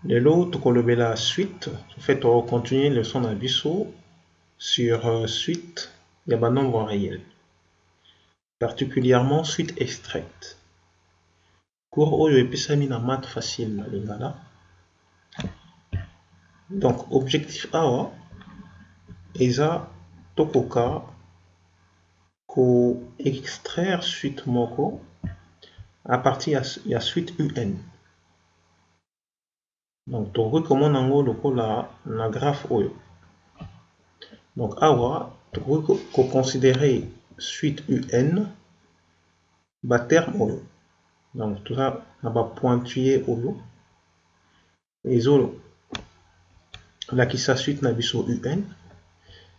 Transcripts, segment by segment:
Lelo tokoloba la suite. En fait, on va continuer le son abisso sur suite il y a un nombre réel, particulièrement suite extraite. Cours oyo epesami na math facile na lingala. Donc objectif awa eza tokoka ko extraire suite moko à partir ya suite un. Donc tokoki komona yango lokola na graphe oyo. Donc awa tokoki ko considérer suite un ba terme oyo. Donc tout ça na ba pointillé oyo ezo lakisa suite na biso un.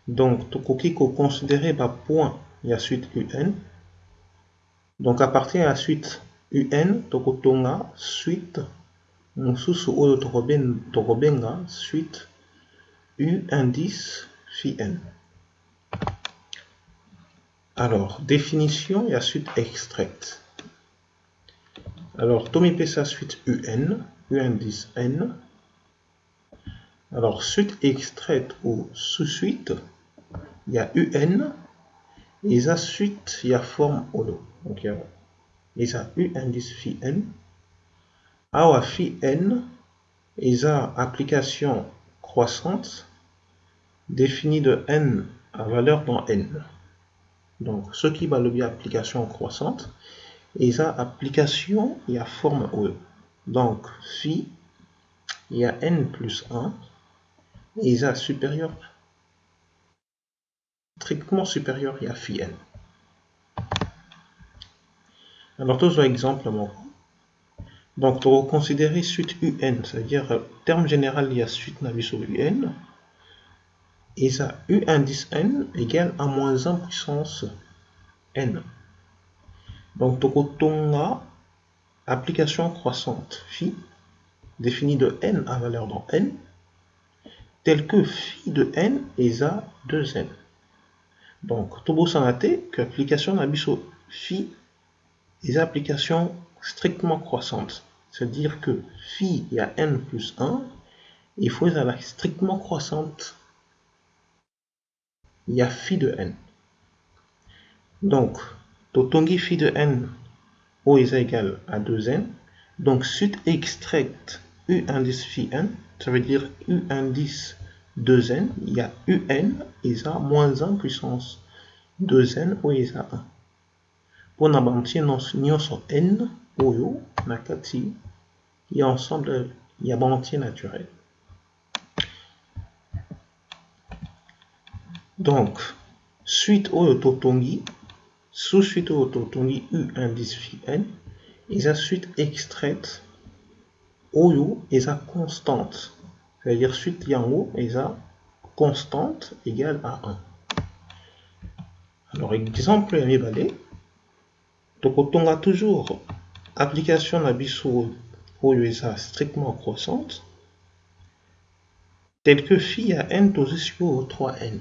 Donc tokoki ko considérer ba point ya suite un. Donc à partir de la suite un tokotonga suite mosusu oyo tokobenga suite u indice phi n. Alors définition ya suite extraite. Alors tomipesa suite un, u indice n. Alors suite extraite ou sous-suite, il y a un et la suite il y a forme oyo. Donc il y a u indice phi n. Awa phi n et la application croissante définie de n à valeur dans n. Donc ce qui va le bien application croissante et la application il y a forme oyo. Donc phi il y a n plus 1 et ça supérieur, strictement supérieur, il y a phi n. Alors, tous les exemples, donc, pour considérer suite un, c'est-à-dire, terme général, il y a suite naviso un, et ça, u indice n égale à moins 1 puissance n. Donc, tokotonga, application croissante phi, définie de n à valeur dans n, tel que phi de n est à 2n. Donc, Tobo Sanate, que l'application nabiso phi est une application strictement croissante. C'est-à-dire que phi, il y a n plus 1, il faut la strictement croissante, il y a phi de n. Donc, totongi phi de n, O est égal à 2n. Donc, suite extraite u indice phi n, ça veut dire u indice 2n, il y a un et ça moins 1 puissance 2n ou est à 1. Pour n'abantir nyonso n oyo nakati il y a ensemble il y a entier naturel. Donc suite oyo totongi sous-suite oyo totongi u indice phi n et la suite extraite oyo est à constante. C'est-à-dire suite yango est à constante égale à 1. Alors exemple ya mibale tokotonga toujours application na biso oyo eza strictement croissante tel que phi à n tosisio 3n.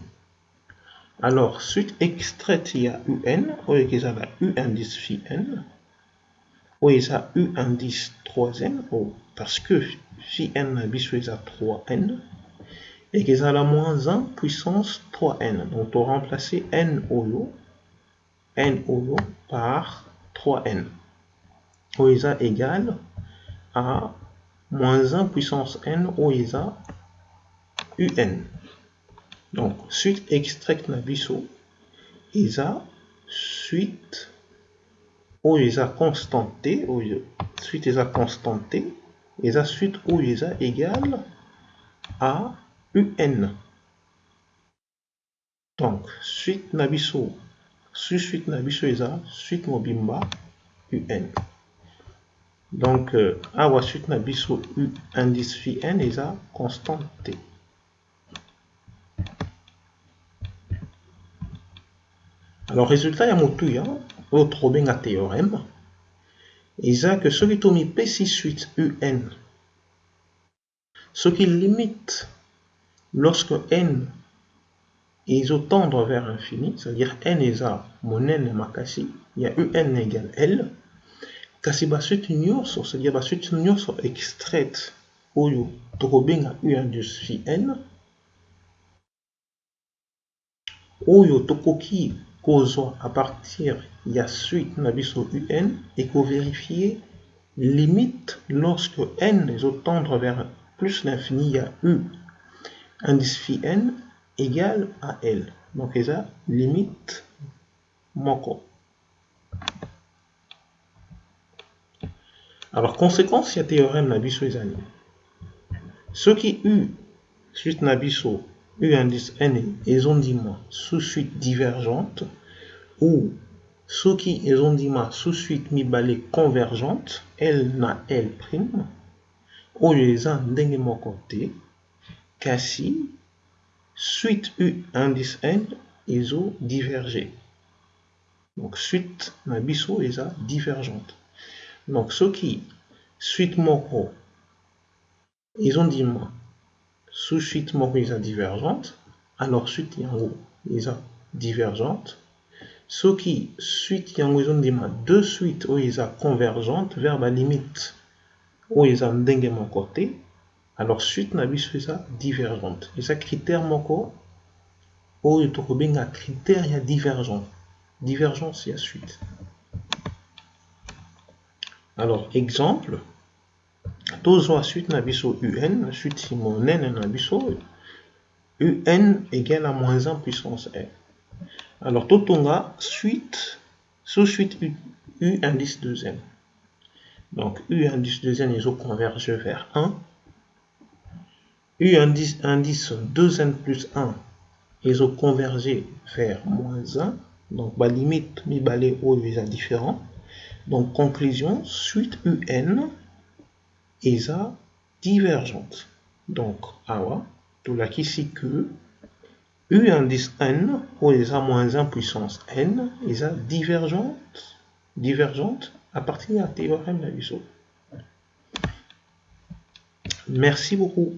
Alors suite extraite il y a un oyo eza la u indice phi n oyo eza u indice 3n parce que phi n na biso eza 3n et eza la moins 1 puissance 3n. Donc on remplacer n oyo par 3n. Oyo eza égal à moins 1 puissance n oyo eza un. Donc suite extraite na biso eza suite oyo eza constante t oyo suite eza constante t eza suite oyo eza égal à un. Donc suite na biso sous-suite na biso eza suite mobimba un. Donc awa suite na biso u indice phi n eza constante t. Alors résultat ya motuya oyo tokobenga théorème eza que soki tomipesi suite un soki limite lorsque n ezotendre vers l'infini, c'est-à-dire n eza monene makasi, il y a un égale L, kasi basuite nyonso, c'est-à-dire basuite nyonso extraite oyo tokobenga U indice phi n oyo tokoki kozwa à partir ya suite na biso UN et qu'on vérifier limite lorsque n tendre vers plus l'infini, il y a U indice phi n égale à L. Donc, ça limite moko. Alors, conséquence, il y a théorème na biso ezali. Ce qui U suite na biso U indice n ils ont dit moi sous suite divergente ou ce qui ils ont dit moi sous suite mibale convergente L na L prime oyo eza ndenge moko te kasi suite U indice n ils ont divergé. Donc suite na biso eza divergente. Donc ce qui suite moko ils ont dit moi sous suite moko eza divergente alors suite yango eza divergente. Ce qui suite yango ils ont dit moi deux suites oyo eza convergente vers la limite oyo eza ndenge moko te alors suite na biso eza divergente. Eza critère moko oyo tokobenga critère ya divergence ya suite. Alors exemple tozwa suite na biso UN suite monene na biso UN égale à moins 1 puissance n. Alors totonga suite sous suite U indice 2n. Donc U indice 2n ils convergent vers 1. U indice 2n plus 1 ils ont convergé vers moins 1. Donc la limite mi-balé oyo est différent. Donc conclusion, suite UN est divergente. Donc awa, tout là ici que U indice n ou est moins 1 puissance n est divergente à partir du théorème de Navier. Merci beaucoup.